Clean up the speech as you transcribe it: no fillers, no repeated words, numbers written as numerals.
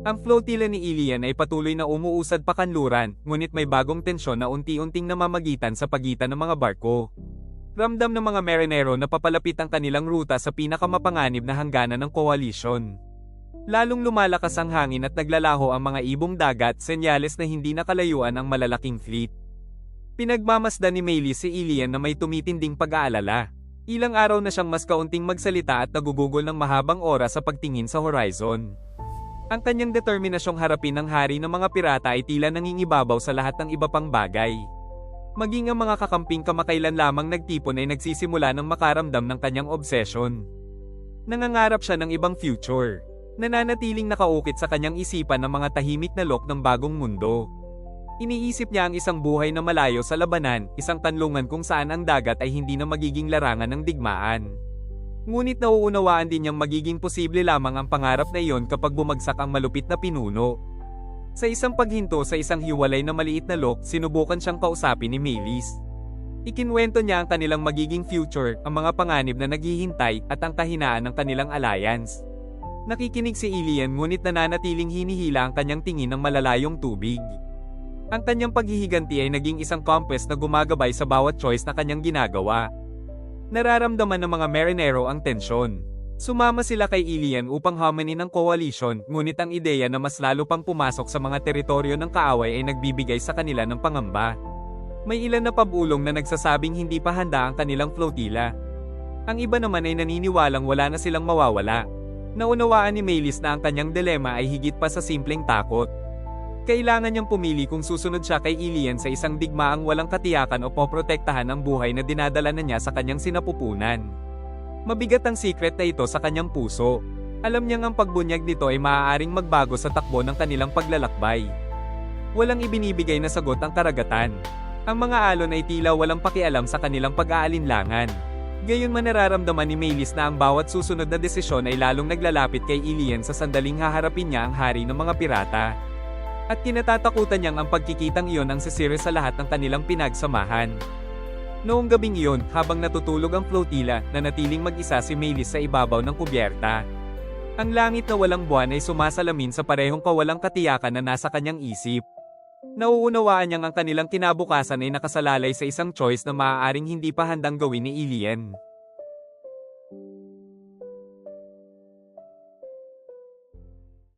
Ang flotilla ni Ilian ay patuloy na umuusad pakanluran, ngunit may bagong tensyon na unti-unting namamagitan sa pagitan ng mga barko. Ramdam ng mga marinero na papalapit ang kanilang ruta sa pinakamapanganib na hangganan ng koalisyon. Lalong lumalakas ang hangin at naglalaho ang mga ibong dagat, senyales na hindi nakalayuan ang malalaking fleet. Pinagmamasdan ni Melis si Ilian na may tumitinding pag-aalala. Ilang araw na siyang mas kaunting magsalita at nagugugol ng mahabang oras sa pagtingin sa horizon. Ang kanyang determinasyong harapin ang hari ng mga pirata ay tila nangingibabaw sa lahat ng iba pang bagay. Maging ang mga kakamping kamakailan lamang nagtipon ay nagsisimula ng makaramdam ng kanyang obsession. Nangangarap siya ng ibang future. Nananatiling nakaukit sa kanyang isipan ng mga tahimik na lok ng bagong mundo. Iniisip niya ang isang buhay na malayo sa labanan, isang kanlungan kung saan ang dagat ay hindi na magiging larangan ng digmaan. Ngunit nauunawaan din niyang magiging posible lamang ang pangarap na iyon kapag bumagsak ang malupit na pinuno. Sa isang paghinto sa isang hiwalay na maliit na lok, sinubukan siyang kausapin ni Melis. Ikinwento niya ang kanilang magiging future, ang mga panganib na naghihintay, at ang kahinaan ng kanilang alliance. Nakikinig si Ilian ngunit nananatiling hinihila ang kanyang tingin ng malalayong tubig. Ang kanyang paghihiganti ay naging isang compass na gumagabay sa bawat choice na kanyang ginagawa. Nararamdaman ng mga marinero ang tensyon. Sumama sila kay Ilian upang hamanin ang coalition, ngunit ang ideya na mas lalo pang pumasok sa mga teritoryo ng kaaway ay nagbibigay sa kanila ng pangamba. May ilan na pabulong na nagsasabing hindi pa handa ang kanilang flotilla. Ang iba naman ay naniniwalang wala na silang mawawala. Naunawaan ni Melis na ang kanyang dilema ay higit pa sa simpleng takot. Kailangan niyang pumili kung susunod siya kay Ilian sa isang digmaang walang katiyakan o poprotektahan ang buhay na dinadala na niya sa kanyang sinapupunan. Mabigat ang secret na ito sa kanyang puso. Alam niyang ang pagbunyag nito ay maaaring magbago sa takbo ng kanilang paglalakbay. Walang ibinibigay na sagot ang karagatan. Ang mga alon ay tila walang pakialam sa kanilang pag-aalinlangan. Gayunman nararamdaman ni Melis na ang bawat susunod na desisyon ay lalong naglalapit kay Ilian sa sandaling haharapin niya ang hari ng mga pirata. At kinatatakutan niyang ang pagkikitang iyon ang sisira sa lahat ng kanilang pinagsamahan. Noong gabing iyon, habang natutulog ang flotilla, nanatiling mag-isa si Melis sa ibabaw ng kubyerta. Ang langit na walang buwan ay sumasalamin sa parehong kawalang katiyakan na nasa kanyang isip. Nauunawaan niyang ang kanilang kinabukasan ay nakasalalay sa isang choice na maaaring hindi pa handang gawin ni Ilian.